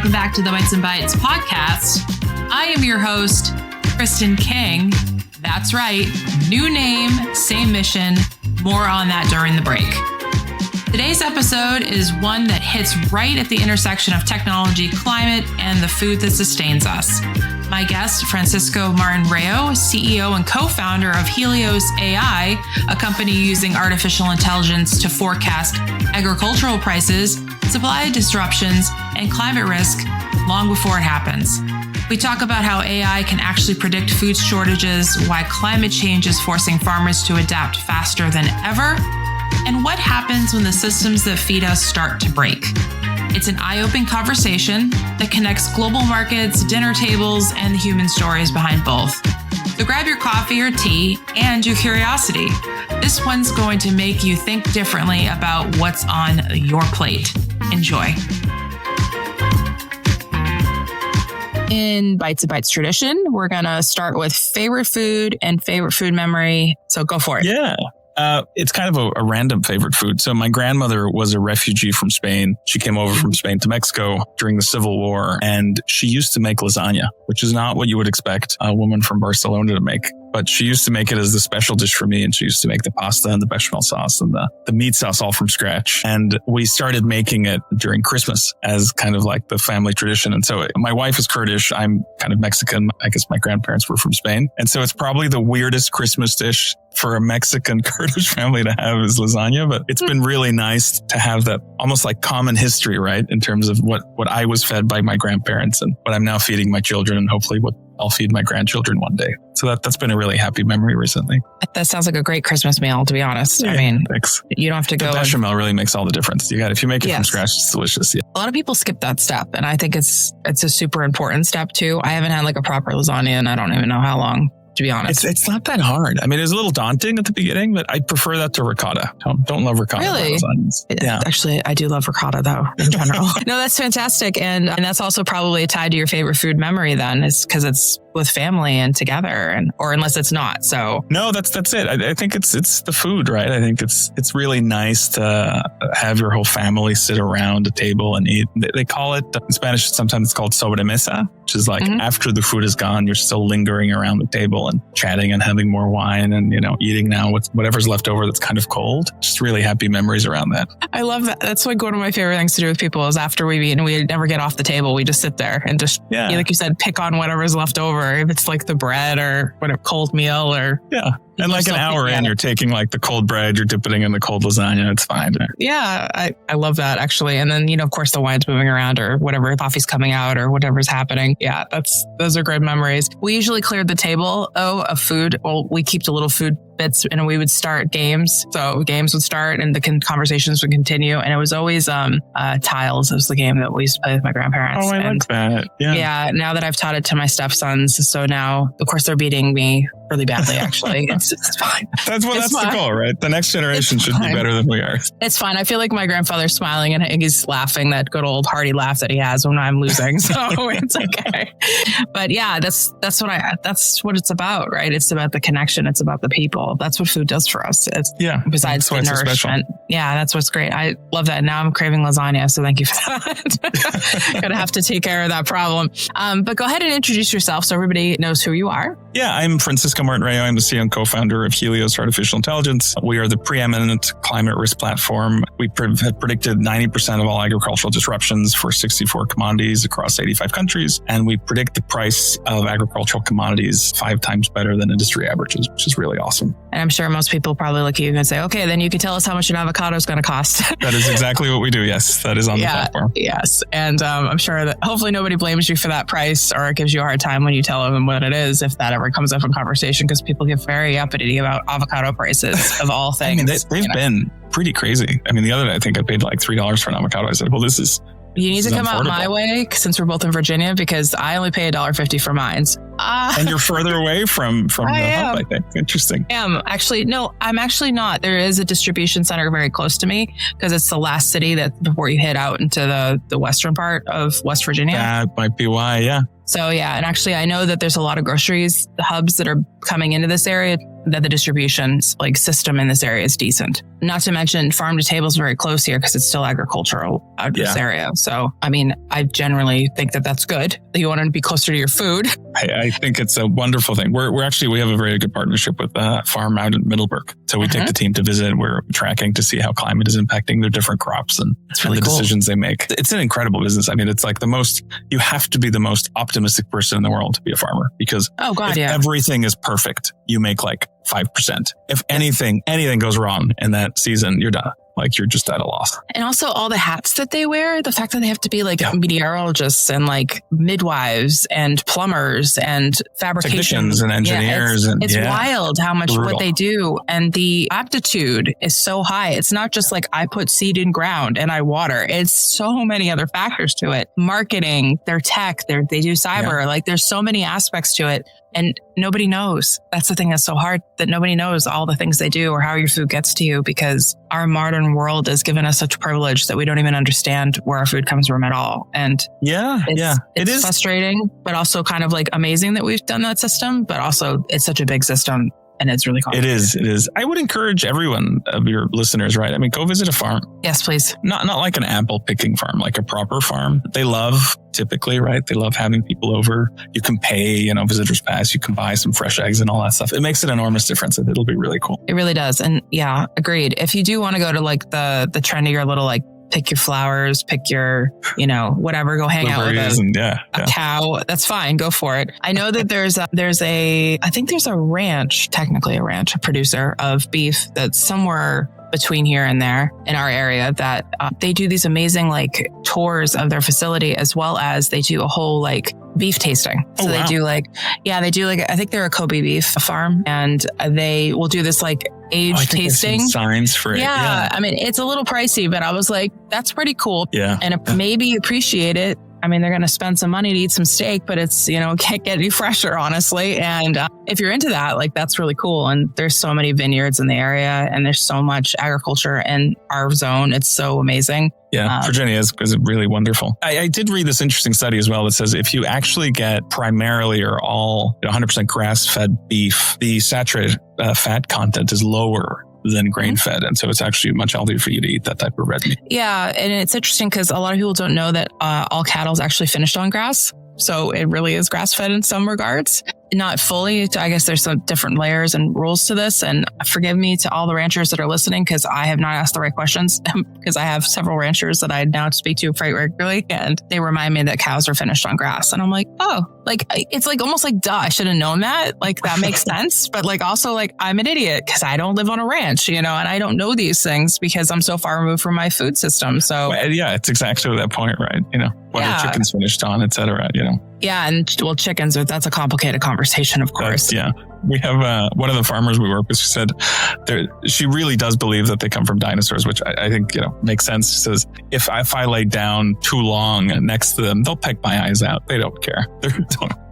welcome back to the Bites and Bites podcast. I am your host, Kristin King. That's right, new name, same mission. More on that during the break. Today's episode is one that hits right at the intersection of technology, climate, and the food that sustains us. My guest, Francisco Martin-Rayo, CEO and co-founder of Helios AI, a company using artificial intelligence to forecast agricultural prices, supply disruptions, and climate risk long before it happens. We talk about how AI can actually predict food shortages, why climate change is forcing farmers to adapt faster than ever, and what happens when the systems that feed us start to break. It's an eye-opening conversation that connects global markets, dinner tables, and the human stories behind both. So grab your coffee or tea and your curiosity. This one's going to make you think differently about what's on your plate. Enjoy. In Bites and Bites tradition, we're going to start with favorite food and favorite food memory. So go for it. Yeah. It's kind of a random favorite food. So my grandmother was a refugee from Spain. She came over from Spain to Mexico during the Civil War, and she used to make lasagna, which is not what you would expect a woman from Barcelona to make. But she used to make it as the special dish for me, and she used to make the pasta and the bechamel sauce and the meat sauce all from scratch. And we started making it during Christmas as kind of like the family tradition. And so my wife is Kurdish. I'm kind of Mexican. I guess my grandparents were from Spain. And so it's probably the weirdest Christmas dish for a Mexican Kurdish family to have is lasagna. But it's been really nice to have that almost like common history, right? In terms of what I was fed by my grandparents and what I'm now feeding my children, and hopefully what I'll feed my grandchildren one day. So that's been a really happy memory recently. That sounds like a great Christmas meal, to be honest. Yeah, I mean, thanks. You don't have to go. The bechamel really makes all the difference. If you make it from scratch, it's delicious. Yeah. A lot of people skip that step, and I think it's a super important step too. I haven't had like a proper lasagna in I don't even know how long, to be honest. It's not that hard. I mean, it was a little daunting at the beginning, but I prefer that to ricotta. Don't love ricotta. Really? Yeah. Actually, I do love ricotta though, in general. No, that's fantastic. And that's also probably tied to your favorite food memory then, is because it's with family and together, or unless it's not. So no, that's it. I think it's the food, right? I think it's really nice to have your whole family sit around a table and eat. They call it, in Spanish, sometimes it's called sobremesa, which is like after the food is gone, you're still lingering around the table and chatting and having more wine and, eating now whatever's left over that's kind of cold. Just really happy memories around that. I love that. That's like one of my favorite things to do with people is after we've eaten, we never get off the table. We just sit there and just, like you said, pick on whatever's left over. If it's like the bread or whatever, cold meal or... Yeah. And like an hour in, you're taking like the cold bread, you're dipping it in the cold lasagna. It's fine. Yeah, I love that actually. And then, of course, the wine's moving around or whatever, coffee's coming out or whatever's happening. Yeah, those are great memories. We usually cleared the table of food. Well, we keep the little food bits and we would start games. So games would start and the conversations would continue. And it was always Tiles. It was the game that we used to play with my grandparents. Oh, I like that. Yeah. Yeah. Now that I've taught it to my stepsons. So now, of course, they're beating me really badly, actually. It's fine. That's the goal, right? The next generation should be better than we are. It's fine. I feel like my grandfather's smiling and he's laughing, that good old hearty laugh that he has when I'm losing. So it's okay. But yeah, that's what it's about, right? It's about the connection. It's about the people. That's what food does for us. Besides the nourishment. Yeah, that's what's great. I love that. Now I'm craving lasagna. So thank you for that. Gonna have to take care of that problem. But go ahead and introduce yourself so everybody knows who you are. Yeah, I'm Francisco Martin-Rayo. I'm the CEO and co-founder of Helios Artificial Intelligence. We are the preeminent climate risk platform. We have predicted 90% of all agricultural disruptions for 64 commodities across 85 countries. And we predict the price of agricultural commodities 5 times better than industry averages, which is really awesome. And I'm sure most people probably look at you and say, okay, then you can tell us how much an avocado is going to cost. That is exactly what we do. Yes, that is on the platform. Yes. And I'm sure that hopefully nobody blames you for that price or gives you a hard time when you tell them what it is, if that ever comes up in conversation, because people get very uppity about avocado prices of all things. I mean, they've been pretty crazy. I mean, the other day, I think I paid like $3 for an avocado. I said, well, you need to come out my way since we're both in Virginia, because I only pay $1.50 for mine. And you're further away from the hub, I think. Interesting. I'm actually not. There is a distribution center very close to me because it's the last city before you head out into the western part of West Virginia. That might be why, yeah. So yeah, and actually I know that there's a lot of the hubs that are coming into this area that the distribution like system in this area is decent. Not to mention farm to table is very close here because it's still agricultural out of this area. So, I mean, I generally think that that's good. You want to be closer to your food. I think it's a wonderful thing. We have a very good partnership with a farm out in Middleburg. So we take the team to visit. We're tracking to see how climate is impacting their different crops and the decisions they make. It's an incredible business. I mean, it's like you have to be the most optimistic person in the world to be a farmer because everything is perfect, you make like 5%. If anything goes wrong in that season, you're done. Like you're just at a loss. And also all the hats that they wear, the fact that they have to be like meteorologists and like midwives and plumbers and fabrication technicians and engineers. It's wild how much what they do. And the aptitude is so high. It's not just like I put seed in ground and I water. It's so many other factors to it. Marketing, their tech, they do cyber. Like there's so many aspects to it. And nobody knows. That's the thing that's so hard, that nobody knows all the things they do or how your food gets to you, because our modern world has given us such privilege that we don't even understand where our food comes from at all. And it's frustrating, but also kind of like amazing that we've done that system, but also it's such a big system. And it's really complicated. It is. I would encourage everyone of your listeners, right? I mean, go visit a farm. Yes, please. Not like an apple picking farm, like a proper farm. They love typically, right? They love having people over. You can pay, visitors pass. You can buy some fresh eggs and all that stuff. It makes an enormous difference. It'll be really cool. It really does. And yeah, agreed. If you do want to go to like the trendier little like pick your flowers, pick your, whatever, go hang out with a cow. That's fine. Go for it. I know that there's a ranch, technically a producer of beef that's somewhere between here and there in our area that they do these amazing like tours of their facility, as well as they do a whole like beef tasting. So they do like, I think they're a Kobe beef farm, and they will do this like age tasting. Signs for it. Yeah. I mean, it's a little pricey, but I was like, that's pretty cool. Yeah. And maybe appreciate it. I mean, they're going to spend some money to eat some steak, but it's, can't get any fresher, honestly. And if you're into that, like, that's really cool. And there's so many vineyards in the area, and there's so much agriculture in our zone. It's so amazing. Yeah, Virginia is really wonderful. I did read this interesting study as well that says if you actually get primarily or all 100% grass-fed beef, the saturated fat content is lower than grain-fed. And so it's actually much healthier for you to eat that type of red meat. Yeah, and it's interesting because a lot of people don't know that all cattle is actually finished on grass. So it really is grass-fed in some regards. Not fully. I guess there's some different layers and rules to this. And forgive me to all the ranchers that are listening, because I have not asked the right questions, because I have several ranchers that I now speak to quite regularly, and they remind me that cows are finished on grass. And I'm like, oh, like, it's like almost like, duh, I should have known that. Like, that makes sense. But like, also like, I'm an idiot because I don't live on a ranch, and I don't know these things because I'm so far removed from my food system. So yeah, it's exactly that point, right? What are chickens finished on, et cetera, Yeah. And well, chickens, that's a complicated conversation, of course. Yeah. We have one of the farmers we work with, she said she really does believe that they come from dinosaurs, which I think, makes sense. She says, if I lay down too long next to them, they'll peck my eyes out. They don't care. They're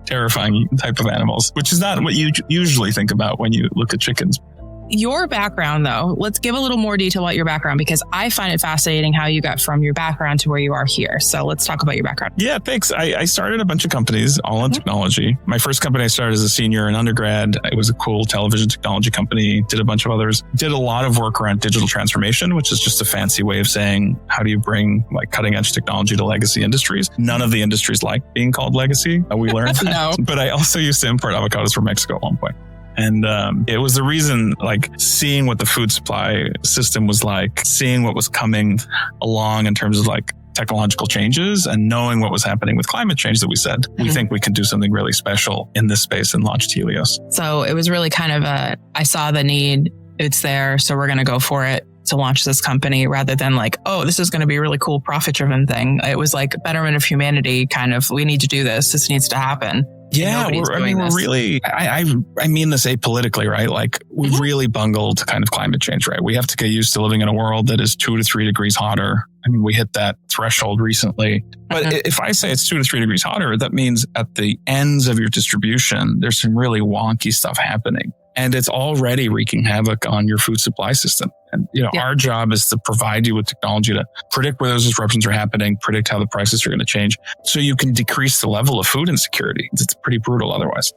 terrifying type of animals, which is not what you usually think about when you look at chickens. Your background, though, let's give a little more detail about your background, because I find it fascinating how you got from your background to where you are here. So let's talk about your background. Yeah, thanks. I started a bunch of companies, all in technology. My first company I started as a senior in undergrad. It was a cool television technology company. Did a bunch of others. Did a lot of work around digital transformation, which is just a fancy way of saying, how do you bring like cutting edge technology to legacy industries? None of the industries like being called legacy. We learned that. No. But I also used to import avocados from Mexico at one point. And it was the reason, like, seeing what the food supply system was like, seeing what was coming along in terms of like technological changes, and knowing what was happening with climate change, that we said, we think we can do something really special in this space, and launched Helios. So it was really kind of I saw the need, it's there, so we're going to go for it to launch this company, rather than like, oh, this is going to be a really cool profit-driven thing. It was like betterment of humanity, kind of, we need to do this. This needs to happen. Yeah, we're really, I mean this apolitically, right? Like, we've really bungled kind of climate change, right? We have to get used to living in a world that is 2 to 3 degrees hotter. I mean, we hit that threshold recently. But if I say it's 2 to 3 degrees hotter, that means at the ends of your distribution, there's some really wonky stuff happening. And it's already wreaking havoc on your food supply system. And, our job is to provide you with technology to predict where those disruptions are happening, predict how the prices are going to change, so you can decrease the level of food insecurity. It's pretty brutal otherwise.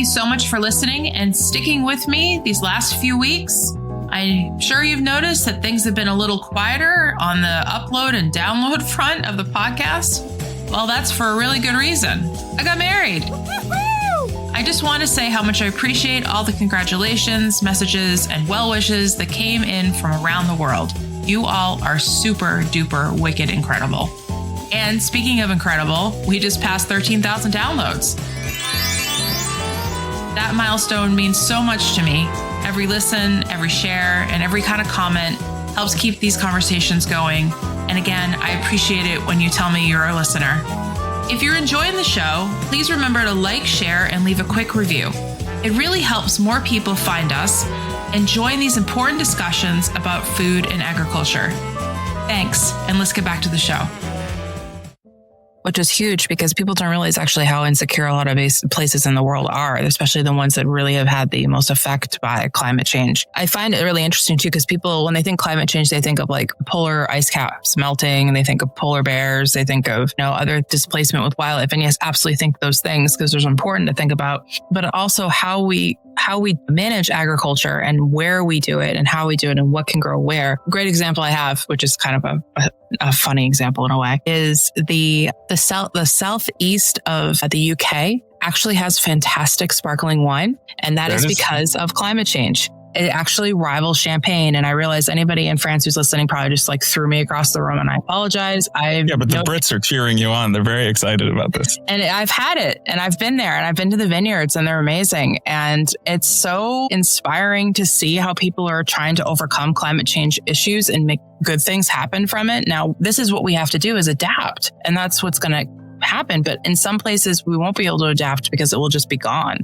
you so much for listening and sticking with me these last few weeks. I'm sure you've noticed that things have been a little quieter on the upload and download front of the podcast. Well, that's for a really good reason. I got married. I just want to say how much I appreciate all the congratulations, messages, and well wishes that came in from around the world. You all are super duper wicked incredible. And speaking of incredible, we just passed 13,000 downloads. That milestone means so much to me. Every listen, every share, and every kind of comment helps keep these conversations going. And again, I appreciate it when you tell me you're a listener. If you're enjoying the show, please remember to like, share, and leave a quick review. It really helps more people find us and join these important discussions about food and agriculture. Thanks, and let's get back to the show. Which is huge because people don't realize actually how insecure a lot of places in the world are, especially the ones that really have had the most effect by climate change. I find it really interesting too, because people, when they think climate change, they think of like polar ice caps melting, and they think of polar bears, they think of, other displacement with wildlife. And yes, absolutely think those things because they're important to think about, but also how we manage agriculture and where we do it and how we do it and what can grow where. A great example I have, which is kind of a funny example in a way, is the southeast of the UK actually has fantastic sparkling wine. And that is because of climate change. It actually rivals champagne. And I realize anybody in France who's listening probably just like threw me across the room, and I apologize. But the Brits are cheering you on. They're very excited about this. And I've had it, and I've been there, and I've been to the vineyards, and they're amazing. And it's so inspiring to see how people are trying to overcome climate change issues and make good things happen from it. Now, this is what we have to do, is adapt. And that's what's going to happen. But in some places, we won't be able to adapt because it will just be gone.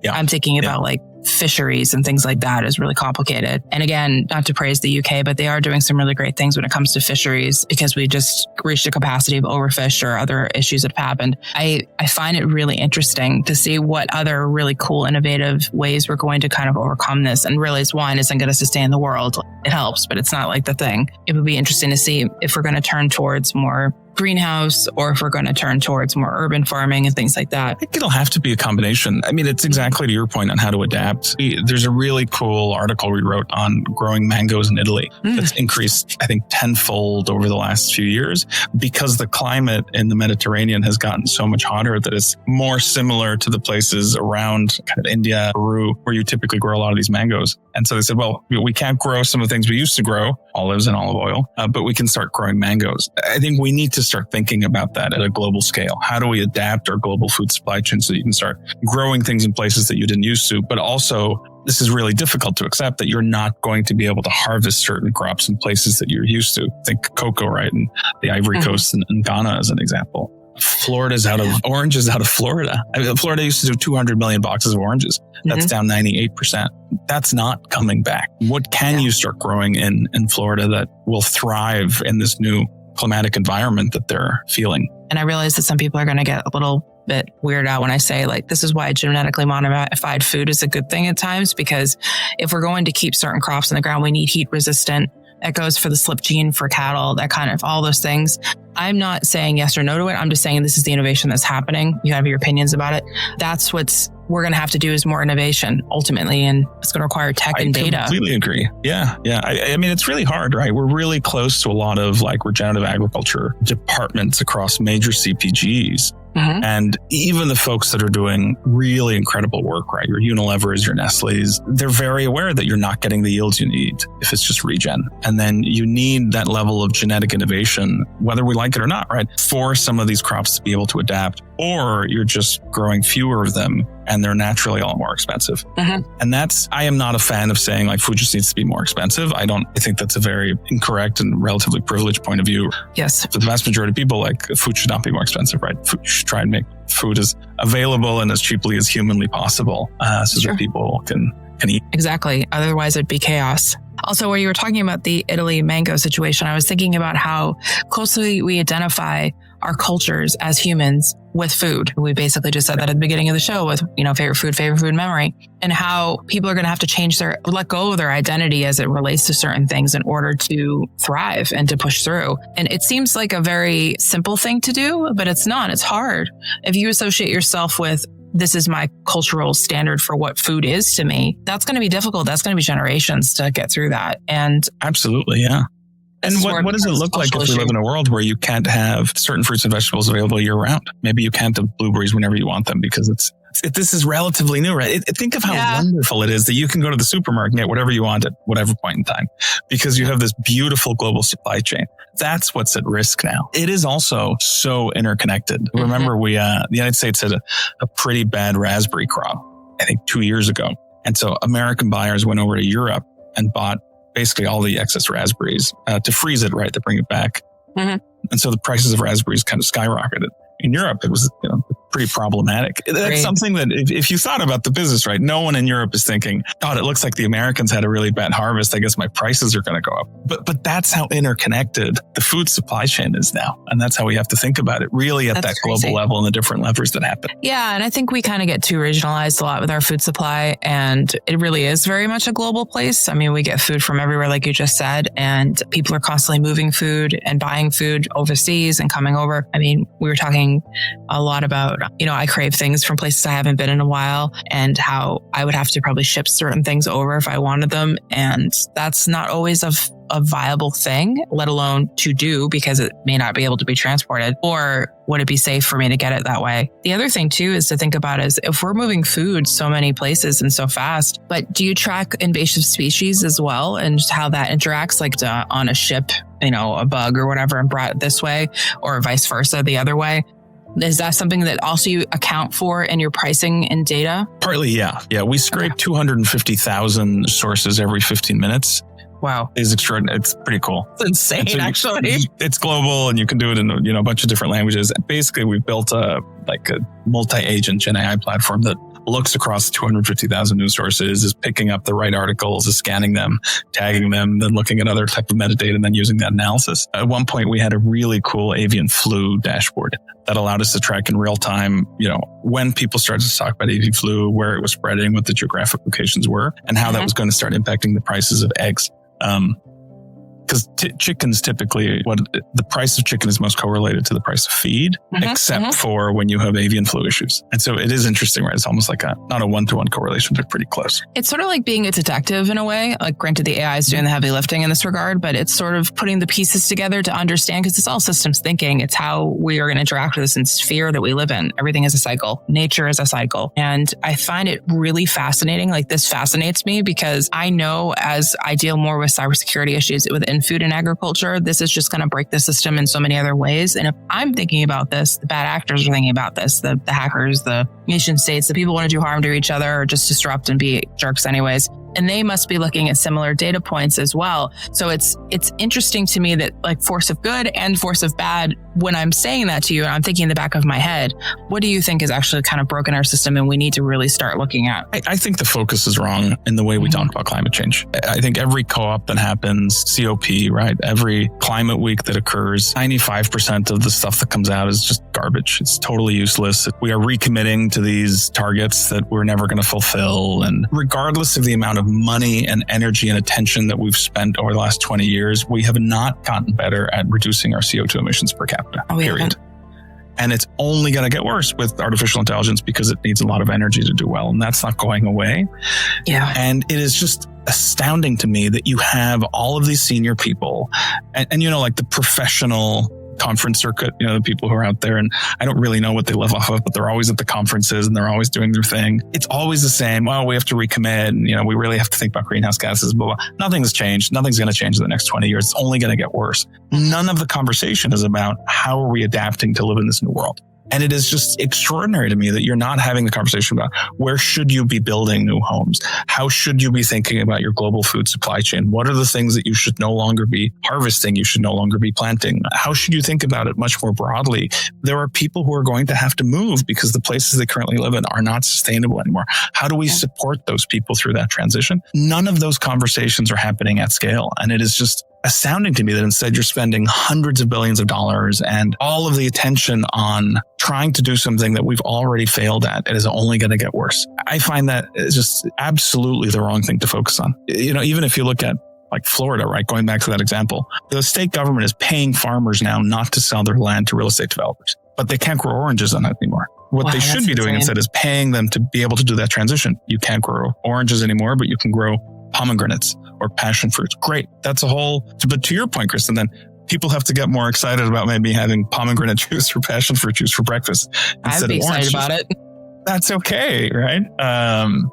Yeah. I'm thinking about like fisheries and things like that is really complicated. And again, not to praise the UK, but they are doing some really great things when it comes to fisheries because we just reached a capacity of overfish or other issues that have happened. I find it really interesting to see what other really cool, innovative ways we're going to kind of overcome this, and realize wine isn't going to sustain the world. It helps, but it's not like the thing. It would be interesting to see if we're going to turn towards more greenhouse or if we're going to turn towards more urban farming and things like that. I think it'll have to be a combination. I mean, it's exactly to your point on how to adapt. There's a really cool article we wrote on growing mangoes in Italy that's increased, I think, tenfold over the last few years because the climate in the Mediterranean has gotten so much hotter that it's more similar to the places around kind of India, Peru, where you typically grow a lot of these mangoes. And so they said, well, we can't grow some of the things we used to grow, olives and olive oil, but we can start growing mangoes. I think we need to start thinking about that at a global scale. How do we adapt our global food supply chain so you can start growing things in places that you didn't used to, but also this is really difficult to accept that you're not going to be able to harvest certain crops in places that you're used to. Think cocoa, right? And the Ivory Coast and Ghana as an example. Oranges out of Florida. I mean, Florida used to do 200 million boxes of oranges. That's down 98%. That's not coming back. What can you start growing in Florida that will thrive in this new climatic environment that they're feeling? And I realize that some people are going to get a little bit weirded out when I say, like, this is why genetically modified food is a good thing at times, because if we're going to keep certain crops in the ground, we need heat resistant. That goes for the slip gene for cattle, that kind of all those things. I'm not saying yes or no to it. I'm just saying this is the innovation that's happening. You have your opinions about it. That's what's we're going to have to do is more innovation ultimately. And it's going to require tech and data. I completely agree. Yeah. I mean, it's really hard, right? We're really close to a lot of like regenerative agriculture departments across major CPGs. And even the folks that are doing really incredible work, right? Your Unilevers, your Nestle's, they're very aware that you're not getting the yields you need if it's just regen. And then you need that level of genetic innovation, whether we like it or not, right? For some of these crops to be able to adapt, or you're just growing fewer of them and they're naturally a lot more expensive. And I am not a fan of saying like food just needs to be more expensive. I think that's a very incorrect and relatively privileged point of view. Yes. For the vast majority of people, like food should not be more expensive, right? Food should try and make food as available and as cheaply as humanly possible so that people can eat. Exactly. Otherwise it'd be chaos. Also, where you were talking about the Italy mango situation, I was thinking about how closely we identify our cultures as humans with food. We basically just said that at the beginning of the show with, favorite food memory, and how people are going to have to let go of their identity as it relates to certain things in order to thrive and to push through. And it seems like a very simple thing to do, but it's not. It's hard. If you associate yourself with this is my cultural standard for what food is to me, that's going to be difficult. That's going to be generations to get through that. And absolutely, yeah. And what does it look like if we live in a world where you can't have certain fruits and vegetables available year round? Maybe you can't have blueberries whenever you want them because this is relatively new, right? Think of how wonderful it is that you can go to the supermarket and get whatever you want at whatever point in time because you have this beautiful global supply chain. That's what's at risk now. It is also so interconnected. Mm-hmm. Remember, the United States had a pretty bad raspberry crop, I think 2 years ago. And so American buyers went over to Europe and bought basically all the excess raspberries to freeze it, right? To bring it back. Mm-hmm. And so the prices of raspberries kind of skyrocketed. In Europe, it was pretty problematic. That's something that if you thought about the business, right, no one in Europe is thinking, God, it looks like the Americans had a really bad harvest. I guess my prices are going to go up. But that's how interconnected the food supply chain is now. And that's how we have to think about it really at that global level and the different levers that happen. Yeah. And I think we kind of get too regionalized a lot with our food supply. And it really is very much a global place. I mean, we get food from everywhere, like you just said, and people are constantly moving food and buying food overseas and coming over. I mean, we were talking a lot about, I crave things from places I haven't been in a while and how I would have to probably ship certain things over if I wanted them. And that's not always a viable thing, let alone to do because it may not be able to be transported. Or would it be safe for me to get it that way? The other thing too is to think about is if we're moving food so many places and so fast, but do you track invasive species as well and how that interacts like on a ship, a bug or whatever and brought this way or vice versa the other way? Is that something that also you account for in your pricing and data? Partly, yeah. Yeah, we scrape 250,000 sources every 15 minutes. Wow. It's extraordinary. It's pretty cool. It's insane, actually. It's global and you can do it in a bunch of different languages. Basically, we've built a multi-agent Gen AI platform that looks across 250,000 news sources, is picking up the right articles, is scanning them, tagging them, then looking at other type of metadata and then using that analysis. At one point, we had a really cool avian flu dashboard that allowed us to track in real time, when people started to talk about avian flu, where it was spreading, what the geographic locations were, and how that was going to start impacting the prices of eggs. Because chickens typically, the price of chicken is most correlated to the price of feed, except for when you have avian flu issues. And so it is interesting, right? It's almost like not a one-to-one correlation, but pretty close. It's sort of like being a detective in a way. Like granted, the AI is doing the heavy lifting in this regard, but it's sort of putting the pieces together to understand because it's all systems thinking. It's how we are going to interact with this sphere that we live in. Everything is a cycle. Nature is a cycle. And I find it really fascinating. Like this fascinates me because I know as I deal more with cybersecurity issues within food and agriculture, this is just going to break the system in so many other ways. And if I'm thinking about this, the bad actors are thinking about this, the hackers, the nation states, the people want to do harm to each other or just disrupt and be jerks anyways. And they must be looking at similar data points as well. So it's interesting to me that like force of good and force of bad, when I'm saying that to you and I'm thinking in the back of my head, what do you think is actually kind of broken our system and we need to really start looking at? I think the focus is wrong in the way we talk about climate change. I think every co-op that happens, COP, right? Every climate week that occurs, 95% of the stuff that comes out is just garbage. It's totally useless. We are recommitting to these targets that we're never going to fulfill. And regardless of the amount of money and energy and attention that we've spent over the last 20 years, we have not gotten better at reducing our CO2 emissions per capita, period. And it's only going to get worse with artificial intelligence because it needs a lot of energy to do well. And that's not going away. Yeah. And it is just astounding to me that you have all of these senior people and like the professional conference circuit, the people who are out there, and I don't really know what they live off of, but they're always at the conferences and they're always doing their thing. It's always the same. Well, we have to recommit and, we really have to think about greenhouse gases, blah, blah. Nothing's changed. Nothing's going to change in the next 20 years. It's only going to get worse. None of the conversation is about how are we adapting to live in this new world. And it is just extraordinary to me that you're not having the conversation about where should you be building new homes? How should you be thinking about your global food supply chain? What are the things that you should no longer be harvesting? You should no longer be planting? How should you think about it much more broadly? There are people who are going to have to move because the places they currently live in are not sustainable anymore. How do we support those people through that transition? None of those conversations are happening at scale. And it is just astounding to me that instead you're spending hundreds of billions of dollars and all of the attention on trying to do something that we've already failed at. It is only going to get worse. I find that it's just absolutely the wrong thing to focus on. Even if you look at like Florida, right? Going back to that example, the state government is paying farmers now not to sell their land to real estate developers, but they can't grow oranges on it anymore. What they should be doing instead is paying them to be able to do that transition. You can't grow oranges anymore, but you can grow pomegranates or passion fruits. Great. That's a whole, but to your point, Kristin, then people have to get more excited about maybe having pomegranate juice or passion fruit juice for breakfast instead of orange juice. I'd be excited about it. That's okay, right?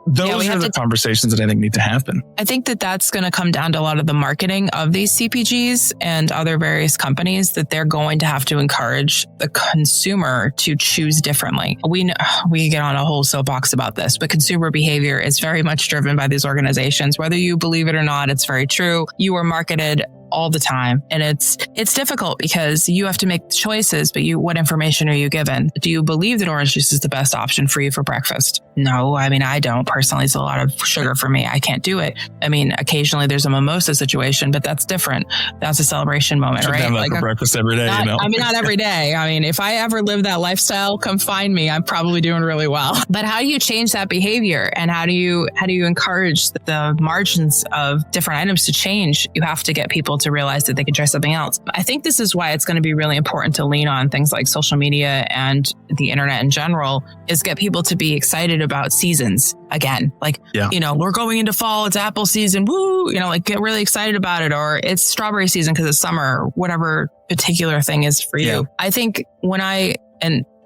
Those are the conversations that I think need to happen. I think that that's going to come down to a lot of the marketing of these CPGs and other various companies, that they're going to have to encourage the consumer to choose differently. We get on a whole soapbox about this, but consumer behavior is very much driven by these organizations. Whether you believe it or not, it's very true. You are marketed all the time. And it's difficult because you have to make choices, but what information are you given? Do you believe that orange juice is the best option for you for breakfast? No, I mean, I don't personally. It's a lot of sugar for me. I can't do it. I mean, occasionally there's a mimosa situation, but that's different. That's a celebration moment, right? Have that for breakfast every day, I mean, not every day. I mean, if I ever live that lifestyle, come find me. I'm probably doing really well. But how do you change that behavior? And how do you encourage the margins of different items to change? You have to get people to realize that they can try something else. I think this is why it's going to be really important to lean on things like social media and the internet in general, is get people to be excited about seasons again. Like, we're going into fall, it's apple season, woo, like get really excited about it. Or it's strawberry season because it's summer, whatever particular thing is for you. Yeah. I think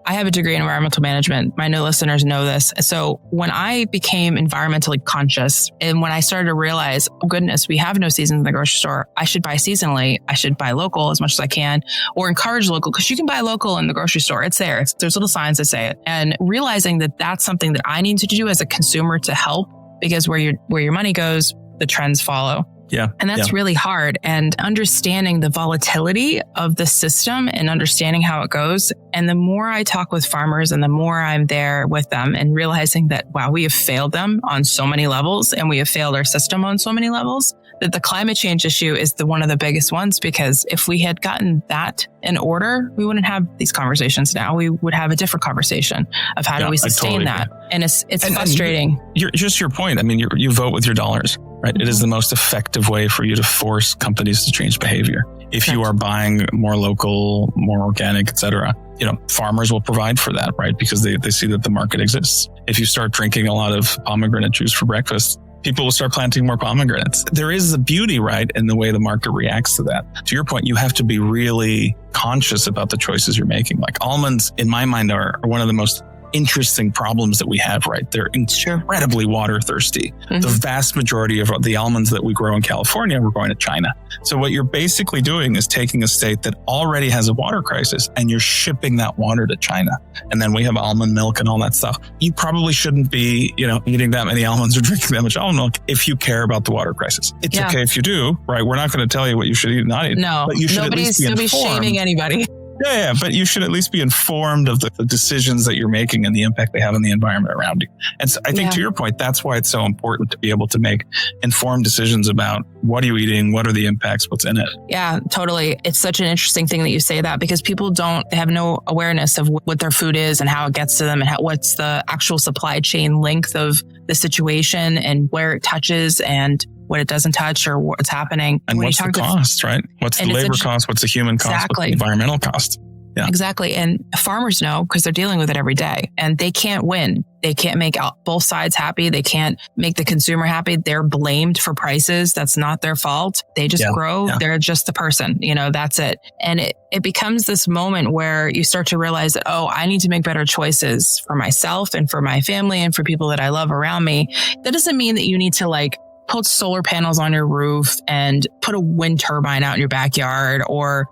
I have a degree in environmental management. My new listeners know this. So when I became environmentally conscious and when I started to realize, oh goodness, we have no seasons in the grocery store. I should buy seasonally. I should buy local as much as I can, or encourage local, because you can buy local in the grocery store. It's there. There's little signs that say it. And realizing that that's something that I need to do as a consumer to help, because where your money goes, the trends follow. Yeah. And that's really hard. And understanding the volatility of the system and understanding how it goes. And the more I talk with farmers and the more I'm there with them and realizing that, wow, we have failed them on so many levels and we have failed our system on so many levels, that the climate change issue is one of the biggest ones. Because if we had gotten that in order, we wouldn't have these conversations now. We would have a different conversation of how do we sustain that. And it's frustrating. Just your point. I mean, you vote with your dollars. Right. Mm-hmm. It is the most effective way for you to force companies to change behavior. If you are buying more local, more organic, et cetera, farmers will provide for that, right? Because they see that the market exists. If you start drinking a lot of pomegranate juice for breakfast, people will start planting more pomegranates. There is a beauty, right, in the way the market reacts to that. To your point, you have to be really conscious about the choices you're making. Like almonds, in my mind, are one of the most interesting problems that we have, right? They're incredibly water thirsty. Mm-hmm. The vast majority of the almonds that we grow in California, we're going to China. So what you're basically doing is taking a state that already has a water crisis and you're shipping that water to China. And then we have almond milk and all that stuff. You probably shouldn't be, eating that many almonds or drinking that much almond milk if you care about the water crisis. It's okay if you do, right? We're not going to tell you what you should eat and not eat. No, but you should nobody's going to be shaming anybody. Yeah, but you should at least be informed of the decisions that you're making and the impact they have on the environment around you. And so I think to your point, that's why it's so important to be able to make informed decisions about what are you eating, what are the impacts, what's in it. Yeah, totally. It's such an interesting thing that you say that, because people they have no awareness of what their food is and how it gets to them and what's the actual supply chain length of the situation and where it touches and what it doesn't touch or what's happening. And what's the cost, right? What's the labor cost? What's the human cost? What's the environmental cost? Yeah. Exactly. And farmers know because they're dealing with it every day and they can't win. They can't make both sides happy. They can't make the consumer happy. They're blamed for prices. That's not their fault. They just grow. Yeah. They're just the person, that's it. And it becomes this moment where you start to realize that, I need to make better choices for myself and for my family and for people that I love around me. That doesn't mean that you need to put solar panels on your roof and put a wind turbine out in your backyard or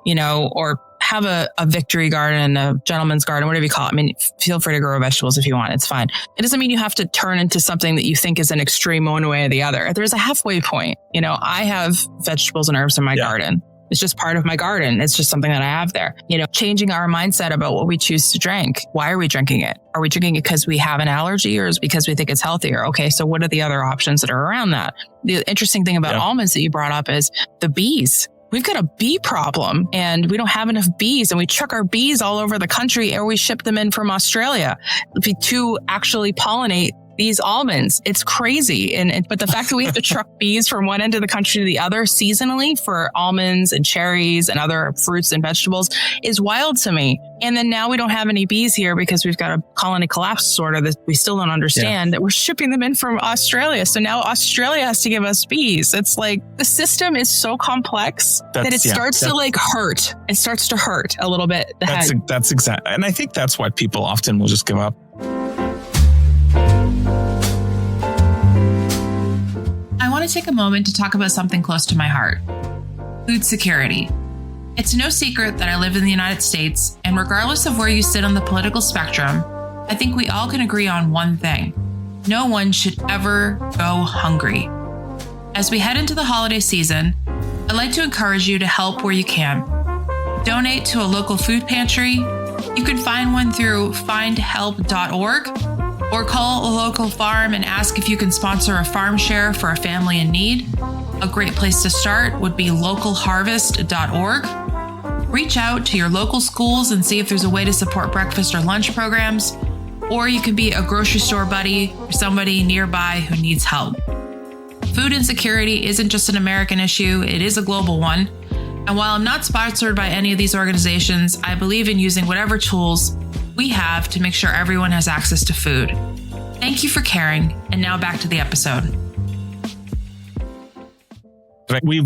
have a victory garden, a gentleman's garden, whatever you call it. I mean, feel free to grow vegetables if you want. It's fine. It doesn't mean you have to turn into something that you think is an extreme one way or the other. There's a halfway point. I have vegetables and herbs in my garden. It's just part of my garden. It's just something that I have there. Changing our mindset about what we choose to drink. Why are we drinking it? Are we drinking it because we have an allergy or is it because we think it's healthier? Okay, so what are the other options that are around that? The interesting thing about almonds that you brought up is the bees. We've got a bee problem and we don't have enough bees and we truck our bees all over the country or we ship them in from Australia to actually pollinate these almonds. It's crazy. But the fact that we have to truck bees from one end of the country to the other seasonally for almonds and cherries and other fruits and vegetables is wild to me. And then now we don't have any bees here because we've got a colony collapse disorder that we still don't understand, that we're shipping them in from Australia. So now Australia has to give us bees. It's like the system is so complex that it starts to like hurt. It starts to hurt a little bit. That's exactly. And I think that's why people often will just give up. I want to take a moment to talk about something close to my heart: food security. It's no secret that I live in the United States, and regardless of where you sit on the political spectrum, I think we all can agree on one thing: no one should ever go hungry. As we head into the holiday season, I'd like to encourage you to help where you can. Donate to a local food pantry. You can find one through findhelp.org, or call a local farm and ask if you can sponsor a farm share for a family in need. A great place to start would be localharvest.org. Reach out to your local schools and see if there's a way to support breakfast or lunch programs, or you can be a grocery store buddy or somebody nearby who needs help. Food insecurity isn't just an American issue, it is a global one. And while I'm not sponsored by any of these organizations, I believe in using whatever tools we have to make sure everyone has access to food. Thank you for caring. And now back to the episode. We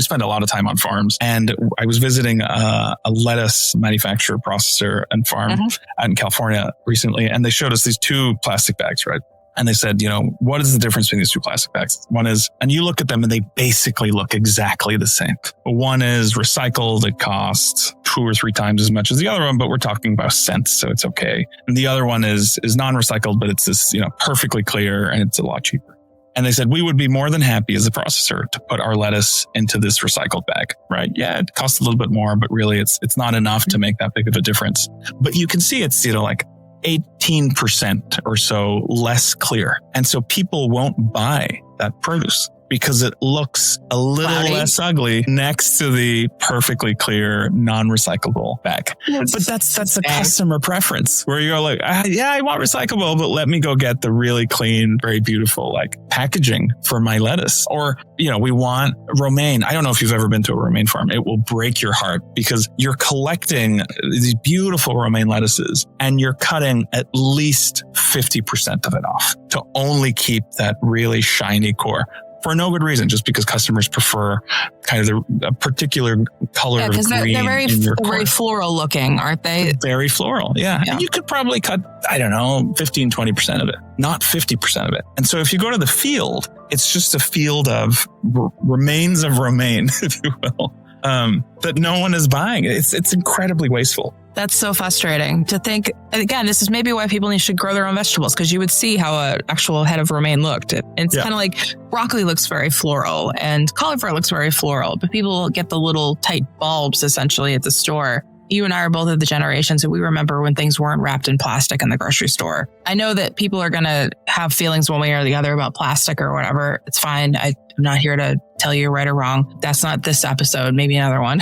spent a lot of time on farms, and I was visiting a lettuce manufacturer, processor, and farm out in California recently. And they showed us these two plastic bags, right? And they said, what is the difference between these two plastic bags? One is, and you look at them and they basically look exactly the same. One is recycled. It costs 2 or 3 times as much as the other one, but we're talking about cents, so it's okay. And the other one is non-recycled, but it's this, perfectly clear, and it's a lot cheaper. And they said, we would be more than happy as a processor to put our lettuce into this recycled bag, right? Yeah, it costs a little bit more, but really it's not enough to make that big of a difference. But you can see it's, like 18% or so less clear. And so people won't buy that produce because it looks a little less ugly next to the perfectly clear, non-recyclable bag. But that's a customer preference where you're like, I want recyclable, but let me go get the really clean, very beautiful packaging for my lettuce. Or, we want romaine. I don't know if you've ever been to a romaine farm. It will break your heart because you're collecting these beautiful romaine lettuces and you're cutting at least 50% of it off to only keep that really shiny core. For no good reason, just because customers prefer kind of a particular color of green. They're very floral looking, aren't they? Very floral, yeah. And you could probably cut, 15, 20% of it, not 50% of it. And so if you go to the field, it's just a field of remains of romaine, if you will, that no one is buying. It's incredibly wasteful. That's so frustrating to think. Again, this is maybe why people should grow their own vegetables, because you would see how an actual head of romaine looked. It's kind of like broccoli looks very floral and cauliflower looks very floral, but people get the little tight bulbs essentially at the store. You and I are both of the generations that we remember when things weren't wrapped in plastic in the grocery store. I know that people are going to have feelings one way or the other about plastic or whatever. It's fine. I'm not here to tell you right or wrong. That's not this episode, maybe another one.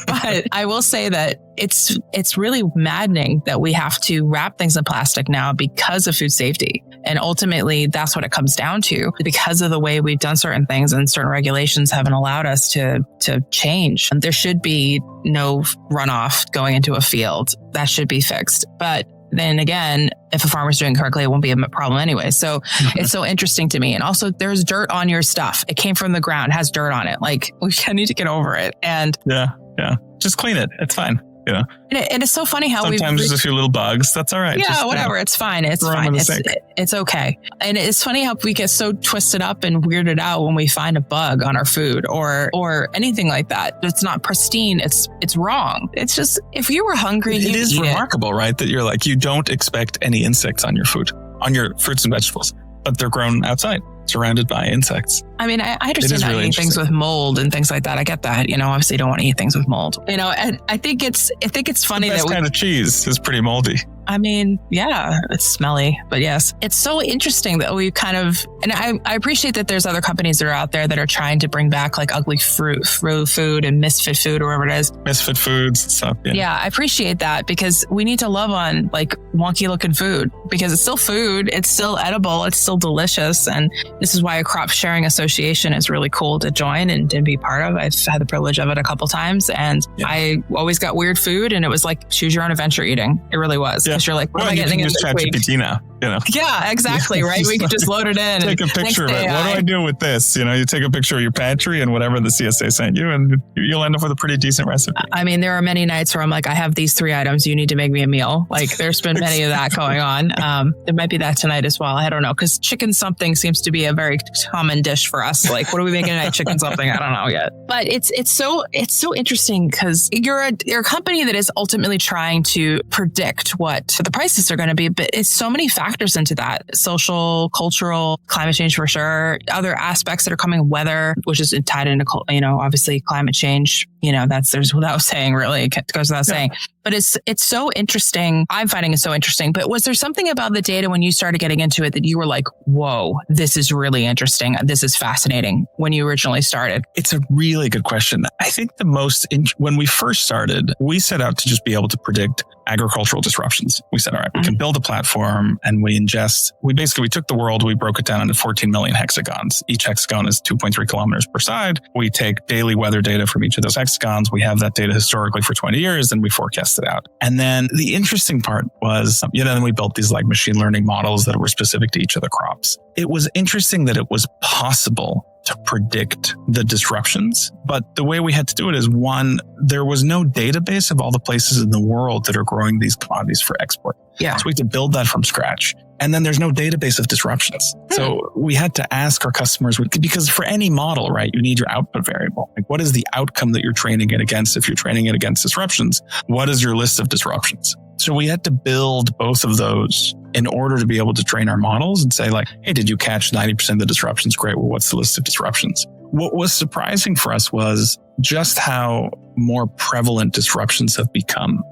But I will say that it's really maddening that we have to wrap things in plastic now because of food safety. And ultimately, that's what it comes down to, because of the way we've done certain things and certain regulations haven't allowed us to change. And there should be no runoff going into a field. That should be fixed. But then again, if a farmer's doing it correctly, it won't be a problem anyway. So it's so interesting to me. And also there's dirt on your stuff. It came from the ground, has dirt on it. We need to get over it. And yeah. Just clean it. It's fine. Yeah. And it's so funny how sometimes there's a few little bugs. That's all right. Yeah, just, whatever. It's fine. It's fine. It's okay. And it's funny how we get so twisted up and weirded out when we find a bug on our food or anything like that. It's not pristine. It's wrong. It's just, if you were hungry, it is remarkable, right? That you're you don't expect any insects on your food, on your fruits and vegetables, but they're grown outside, surrounded by insects. I mean, I understand not eating things with mold and things like that. I get that. Obviously you don't want to eat things with mold. And I think it's funny that kind of cheese is pretty moldy. I mean, yeah, it's smelly, but yes, it's so interesting that we kind of, and I appreciate that there's other companies that are out there that are trying to bring back like ugly fruit food and misfit food or whatever it is. Misfit foods and stuff. Yeah, I appreciate that because we need to love on like wonky looking food because it's still food. It's still edible. It's still delicious. And this is why a crop sharing association is really cool to join and be part of. I've had the privilege of it a couple times and I always got weird food and it was like choose your own adventure eating. It really was. Because you're like, what am I getting in this week? ChatGPT now, you know? Yeah, exactly. Right. We could just load it in. Take a picture of it. What do I do with this? You know, you take a picture of your pantry and whatever the CSA sent you and you'll end up with a pretty decent recipe. I mean, there are many nights where I'm like, I have these 3 items. You need to make me a meal. Like there's been many of that going on. There might be that tonight as well. I don't know. Because chicken something seems to be a very common dish for us. Like, what are we making tonight? Chicken something. I don't know yet. But it's so interesting because you're a company that is ultimately trying to predict what the prices are going to be. But it's so many factors into that. Social, cultural, climate change for sure. Other aspects that are coming, weather, which is tied into, obviously climate change. There's without saying really, it goes without saying. But it's so interesting. I'm finding it so interesting. But was there something about the data when you started getting into it that you were like, whoa, this is really interesting. This is fascinating when you originally started? It's a really good question. I think when we first started, we set out to just be able to predict agricultural disruptions. We said, all right, we can build a platform and we took the world, we broke it down into 14 million hexagons. Each hexagon is 2.3 kilometers per side. We take daily weather data from each of those hexagons. We have that data historically for 20 years and we forecast it out. And then the interesting part was, then we built these like machine learning models that were specific to each of the crops. It was interesting that it was possible to predict the disruptions. But the way we had to do it is one, there was no database of all the places in the world that are growing these commodities for export. Yeah. So we had to build that from scratch. And then there's no database of disruptions. So we had to ask our customers, because for any model, right, you need your output variable. Like what is the outcome that you're training it against? If you're training it against disruptions, what is your list of disruptions? So we had to build both of those in order to be able to train our models and say like, hey, did you catch 90% of the disruptions? Great. Well, what's the list of disruptions? What was surprising for us was just how more prevalent disruptions have become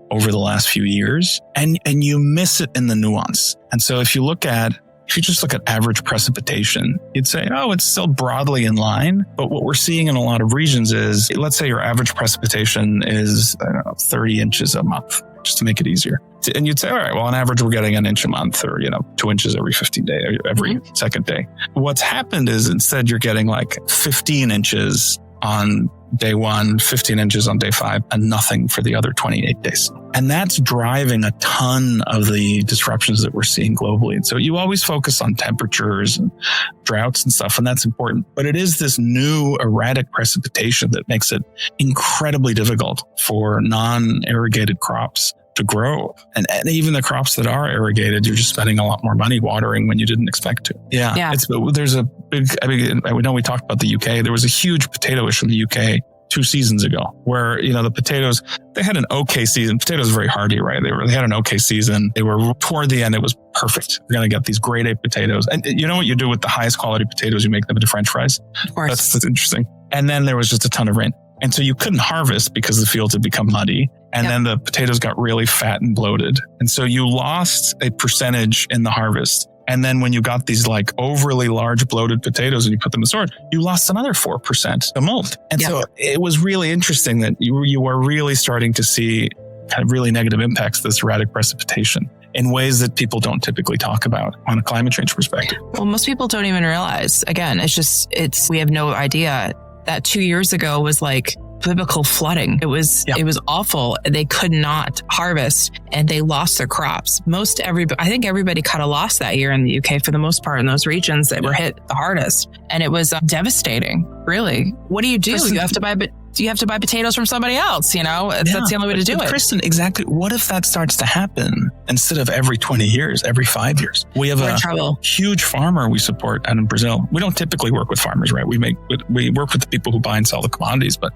over the last few years. And you miss it in the nuance. And so if you just look at average precipitation, you'd say, oh, it's still broadly in line. But what we're seeing in a lot of regions is, let's say your average precipitation is 30 inches a month, just to make it easier. And you'd say, all right, well, on average, we're getting an inch a month or, 2 inches every 15 days, every second day. What's happened is instead you're getting like 15 inches on day 1, 15 inches on day 5, and nothing for the other 28 days. And that's driving a ton of the disruptions that we're seeing globally. And so you always focus on temperatures and droughts and stuff, and that's important. But it is this new erratic precipitation that makes it incredibly difficult for non-irrigated crops to grow. And even the crops that are irrigated, you're just spending a lot more money watering when you didn't expect to. Yeah. There's a big, we know we talked about the UK. There was a huge potato issue in the UK 2 seasons ago where, the potatoes, they had an okay season. Potatoes are very hardy, right? They had an okay season. They were toward the end. It was perfect. You're going to get these grade A potatoes. And you know what you do with the highest quality potatoes? You make them into French fries. Of course. That's interesting. And then there was just a ton of rain. And so you couldn't harvest because the fields had become muddy. And then the potatoes got really fat and bloated. And so you lost a percentage in the harvest. And then when you got these like overly large bloated potatoes and you put them in storage, you lost another 4% to mold. And so it was really interesting that you are really starting to see kind of really negative impacts of this erratic precipitation in ways that people don't typically talk about on a climate change perspective. Well, most people don't even realize. Again, we have no idea that 2 years ago was like biblical flooding. It was awful. They could not harvest and they lost their crops. I think everybody kind of lost that year in the UK for the most part in those regions that were hit the hardest. And it was devastating, really. What do? You have to buy potatoes from somebody else, That's the only way to do it. Kristin, exactly. What if that starts to happen instead of every 20 years, every 5 years? We have a huge farmer we support out in Brazil. We don't typically work with farmers, right? We work with the people who buy and sell the commodities, but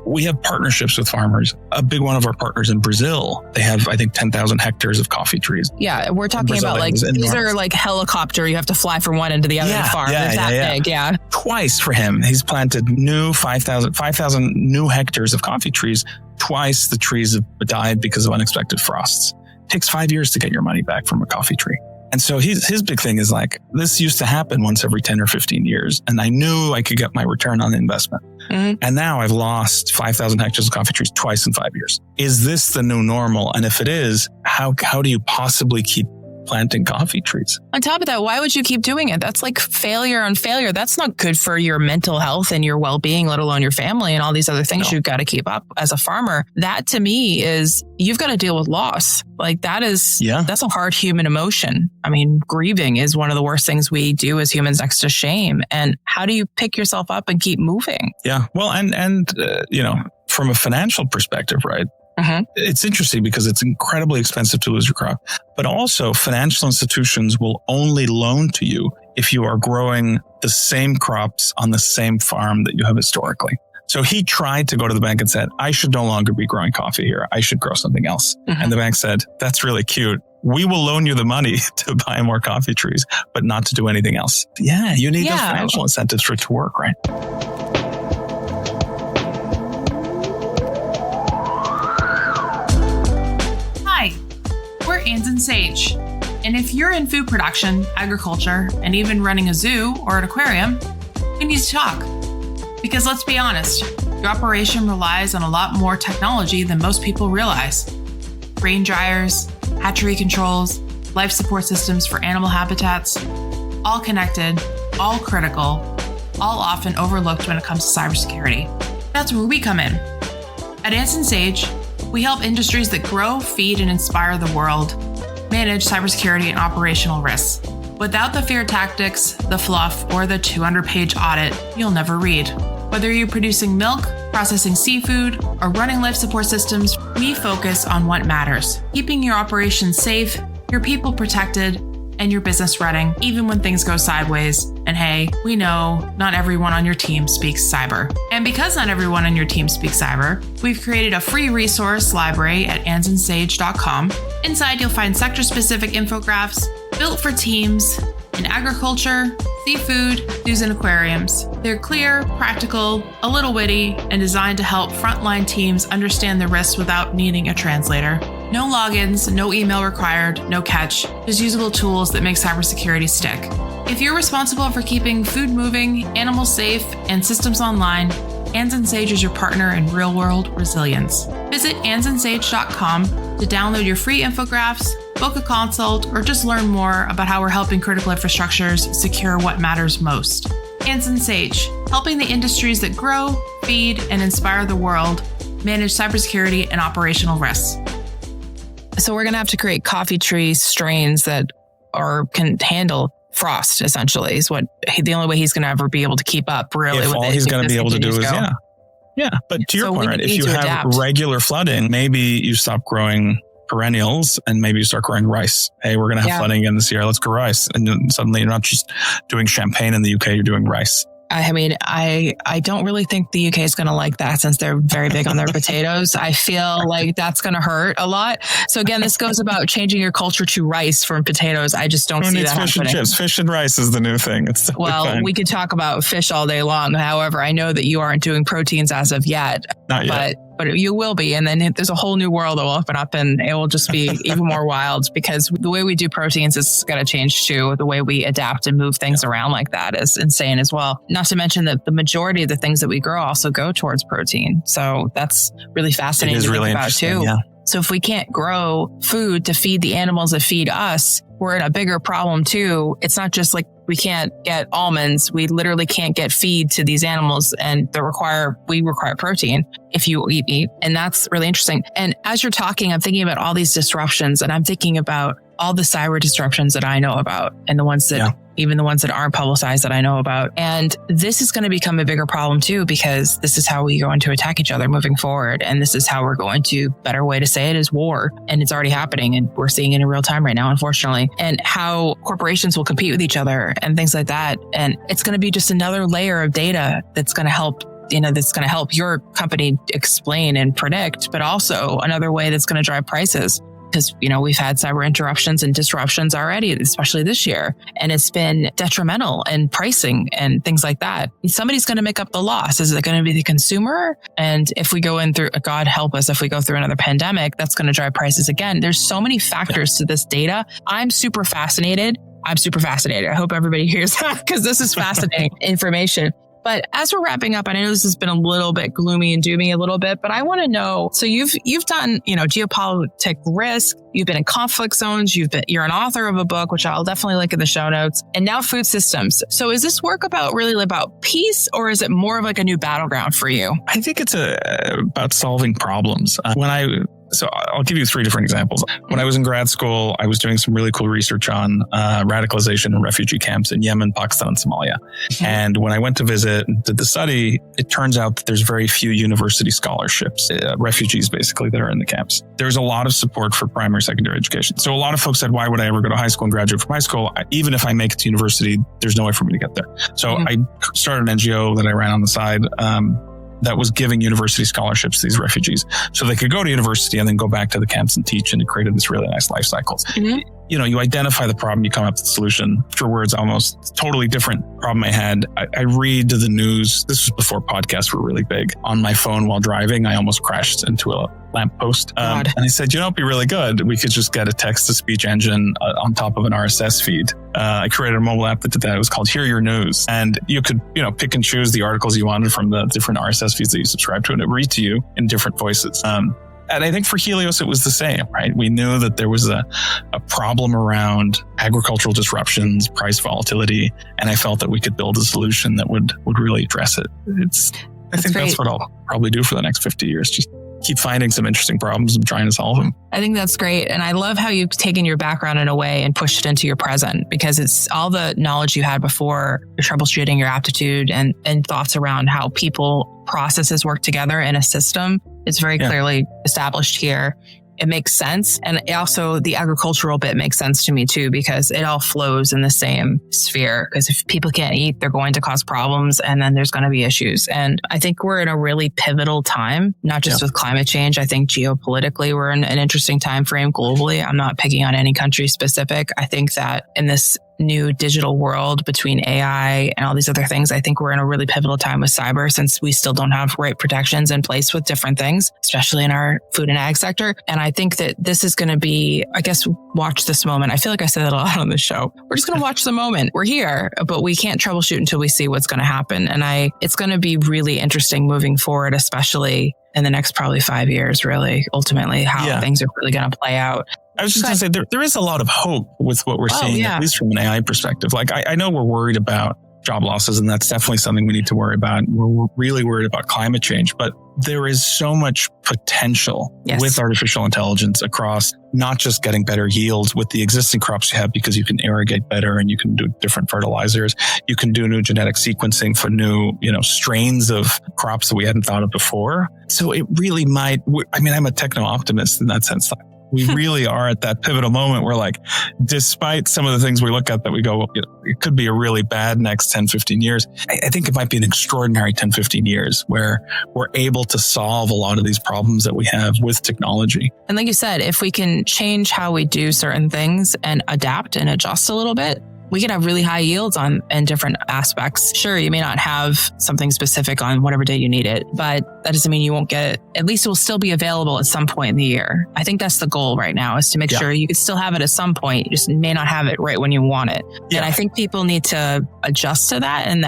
we have partnerships with farmers. A big one of our partners in Brazil, they have, I think, 10,000 hectares of coffee trees. Yeah, we're talking about like, these are like helicopter. You have to fly from one end to the other of the farm. It's that big, Twice for him. He's planted new 5,000 new hectares of coffee trees. Twice the trees have died because of unexpected frosts. It takes 5 years to get your money back from a coffee tree. And so his big thing is like, this used to happen once every 10 or 15 years. And I knew I could get my return on investment. Mm-hmm. And now I've lost 5,000 hectares of coffee trees twice in 5 years. Is this the new normal? And if it is, how do you possibly keep planting coffee trees? On top of that, why would you keep doing it? That's like failure on failure. That's not good for your mental health and your well-being, let alone your family and all these other things you've got to keep up as a farmer. That to me is, you've got to deal with loss. Like that's a hard human emotion. I mean, grieving is one of the worst things we do as humans next to shame. And how do you pick yourself up and keep moving? Yeah. Well, and from a financial perspective, right? Mm-hmm. It's interesting because it's incredibly expensive to lose your crop, but also financial institutions will only loan to you if you are growing the same crops on the same farm that you have historically. So he tried to go to the bank and said, I should no longer be growing coffee here. I should grow something else. Mm-hmm. And the bank said, that's really cute. We will loan you the money to buy more coffee trees, but not to do anything else. Yeah, you need those financial incentives for it to work, right? We're Anson Sage. And if you're in food production, agriculture, and even running a zoo or an aquarium, we need to talk. Because let's be honest, your operation relies on a lot more technology than most people realize. Grain dryers, hatchery controls, life support systems for animal habitats, all connected, all critical, all often overlooked when it comes to cybersecurity. That's where we come in. At Anson Sage, we help industries that grow, feed, and inspire the world manage cybersecurity and operational risks. Without the fear tactics, the fluff, or the 200-page audit you'll never read. Whether you're producing milk, processing seafood, or running life support systems, we focus on what matters. Keeping your operations safe, your people protected, and your business running, even when things go sideways. And hey, we know not everyone on your team speaks cyber. And because not everyone on your team speaks cyber, we've created a free resource library at ansonsage.com. Inside, you'll find sector-specific infographics built for teams in agriculture, seafood, zoos, and aquariums. They're clear, practical, a little witty, and designed to help frontline teams understand the risks without needing a translator. No logins, no email required, no catch, just usable tools that make cybersecurity stick. If you're responsible for keeping food moving, animals safe, and systems online, Anson Sage is your partner in real-world resilience. Visit ansonsage.com to download your free infographics, book a consult, or just learn more about how we're helping critical infrastructures secure what matters most. Anson Sage, helping the industries that grow, feed, and inspire the world manage cybersecurity and operational risks. So we're going to have to create coffee tree strains that can handle frost, essentially, is what the only way he's going to ever be able to keep up, really. If all he's going to be able to do is, Yeah. But to your point, right, if you have regular flooding, maybe you stop growing perennials and maybe you start growing rice. Hey, we're going to have flooding again this year. Let's grow rice. And then suddenly you're not just doing champagne in the UK, you're doing rice. I mean, I don't really think the UK is going to like that since they're very big on their potatoes. I feel like that's going to hurt a lot. So again, this goes about changing your culture to rice from potatoes. I just don't see that happening. Fish and chips. Fish and rice is the new thing. It's fine. We could talk about fish all day long. However, I know that you aren't doing proteins as of yet. Not yet. But you will be. And then there's a whole new world that will open up and it will just be even more wild because the way we do proteins is going to change too. The way we adapt and move things around like that is insane as well. Not to mention that the majority of the things that we grow also go towards protein. So that's really fascinating to think about too. Yeah. So if we can't grow food to feed the animals that feed us, we're in a bigger problem too. It's not just like we can't get almonds. We literally can't get feed to these animals and we require protein if you eat meat. And that's really interesting. And as you're talking, I'm thinking about all these disruptions and I'm thinking about all the cyber disruptions that I know about and the ones that even the ones that aren't publicized that I know about. And this is going to become a bigger problem too, because this is how we go into attack each other moving forward. And this is how we're going to, better way to say it is war. And it's already happening. And we're seeing it in real time right now, unfortunately, and how corporations will compete with each other and things like that. And it's going to be just another layer of data that's going to help your company explain and predict, but also another way that's going to drive prices. because, we've had cyber interruptions and disruptions already, especially this year. And it's been detrimental in pricing and things like that. Somebody's going to make up the loss. Is it going to be the consumer? And if we go in through, God help us, if we go through another pandemic, that's going to drive prices again. There's so many factors to this data. I'm super fascinated. I hope everybody hears that because this is fascinating information. But as we're wrapping up, I know this has been a little bit gloomy and doomy a little bit, but I want to know, so you've done, geopolitical risk, you've been in conflict zones, you're an author of a book, which I'll definitely link in the show notes, and now food systems. So is this work really about peace, or is it more of like a new battleground for you? I think it's about solving problems. So I'll give you 3 different examples. When I was in grad school, I was doing some really cool research on radicalization in refugee camps in Yemen, Pakistan, and Somalia. Mm-hmm. And when I went to visit and did the study, it turns out that there's very few university scholarships, refugees basically, that are in the camps. There's a lot of support for primary, secondary education. So a lot of folks said, why would I ever go to high school and graduate from high school? Even if I make it to university, there's no way for me to get there. So I started an NGO that I ran on the side, that was giving university scholarships to these refugees so they could go to university and then go back to the camps and teach, and it created this really nice life cycles. Mm-hmm. You identify the problem, you come up with the solution. Afterwards, almost totally different problem I had. I read the news. This was before podcasts were really big. On my phone while driving, I almost crashed into a lamppost. And I said, it'd be really good. We could just get a text-to-speech engine on top of an RSS feed. I created a mobile app that did that. It was called Hear Your News. And you could, pick and choose the articles you wanted from the different RSS feeds that you subscribe to, and it would read to you in different voices. And I think for Helios, it was the same, right? We knew that there was a problem around agricultural disruptions, price volatility, and I felt that we could build a solution that would really address it. I think that's what I'll probably do for the next 50 years. Just keep finding some interesting problems and trying to solve them. I think that's great. And I love how you've taken your background in a way and pushed it into your present, because it's all the knowledge you had before, your troubleshooting, your aptitude, and thoughts around how processes work together in a system. It's very clearly established here. It makes sense. And also the agricultural bit makes sense to me too, because it all flows in the same sphere. Because if people can't eat, they're going to cause problems, and then there's going to be issues. And I think we're in a really pivotal time, not just with climate change. I think geopolitically, we're in an interesting time frame globally. I'm not picking on any country specific. I think that in this new digital world between AI and all these other things, I think we're in a really pivotal time with cyber, since we still don't have right protections in place with different things, especially in our food and ag sector. And I think that this is going to be, I guess, watch this moment. I feel like I said that a lot on the show. We're just going to watch the moment. We're here, but we can't troubleshoot until we see what's going to happen. And it's going to be really interesting moving forward, especially in the next probably 5 years, really, ultimately, how things are really going to play out. I was just going to say, there is a lot of hope with what we're seeing, at least from an AI perspective. Like, I know we're worried about job losses, and that's definitely something we need to worry about. We're really worried about climate change, but there is so much potential with artificial intelligence across not just getting better yields with the existing crops you have, because you can irrigate better and you can do different fertilizers. You can do new genetic sequencing for new, strains of crops that we hadn't thought of before. So it really might, I'm a techno optimist in that sense. We really are at that pivotal moment where, like, despite some of the things we look at that we go, it could be a really bad next 10, 15 years. I think it might be an extraordinary 10, 15 years where we're able to solve a lot of these problems that we have with technology. And like you said, if we can change how we do certain things and adapt and adjust a little bit, we can have really high yields in different aspects. Sure, you may not have something specific on whatever day you need it, but that doesn't mean you won't get it. At least it will still be available at some point in the year. I think that's the goal right now, is to make sure you can still have it at some point. You just may not have it right when you want it. Yeah. And I think people need to adjust to that, and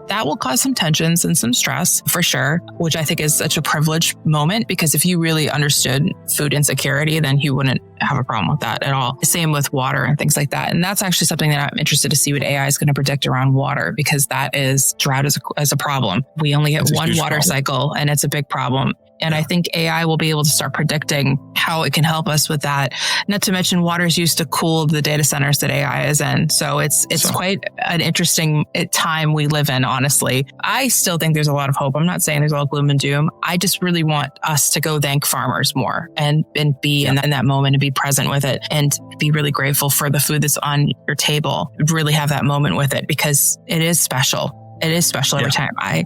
that will cause some tensions and some stress for sure, which I think is such a privileged moment, because if you really understood food insecurity, then you wouldn't have a problem with that at all. Same with water and things like that. And that's actually something that I'm interested to see what AI is going to predict around water, because that is drought as a problem. We only get one water cycle, and it's a big problem. And I think AI will be able to start predicting how it can help us with that. Not to mention, water is used to cool the data centers that AI is in. So it's quite an interesting time we live in, honestly. I still think there's a lot of hope. I'm not saying there's all gloom and doom. I just really want us to go thank farmers more and be in that moment and be present with it, and be really grateful for the food that's on your table. Really have that moment with it, because it is special. It is special every time. I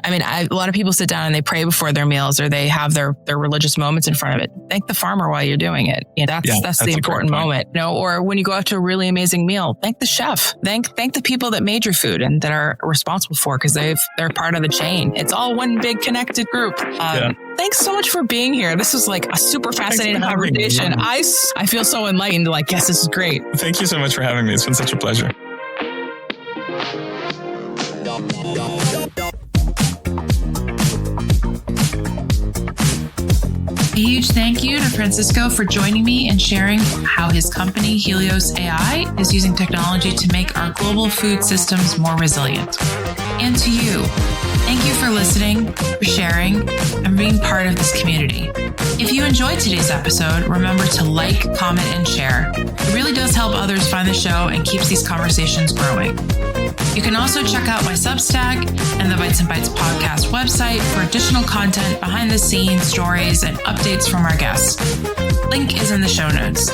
mean, a lot of people sit down and they pray before their meals, or they have their religious moments in front of it. Thank the farmer while you're doing it. That's the important moment. Or when you go out to a really amazing meal, thank the chef. Thank the people that made your food and that are responsible for it, because they're part of the chain. It's all one big connected group. Thanks so much for being here. This was like a super fascinating conversation. I feel so enlightened. Like, yes, this is great. Thank you so much for having me. It's been such a pleasure. A huge thank you to Francisco for joining me and sharing how his company, Helios AI, is using technology to make our global food systems more resilient. And to you, thank you for listening, for sharing, and being part of this community. If you enjoyed today's episode, remember to like, comment, and share. It really does help others find the show and keeps these conversations growing. You can also check out my Substack and the Bites and Bites podcast website for additional content, behind the scenes stories, and updates from our guests. Link is in the show notes.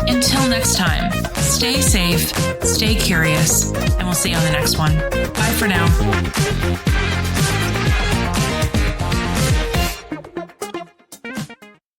Until next time, stay safe, stay curious, and we'll see you on the next one. Bye for now.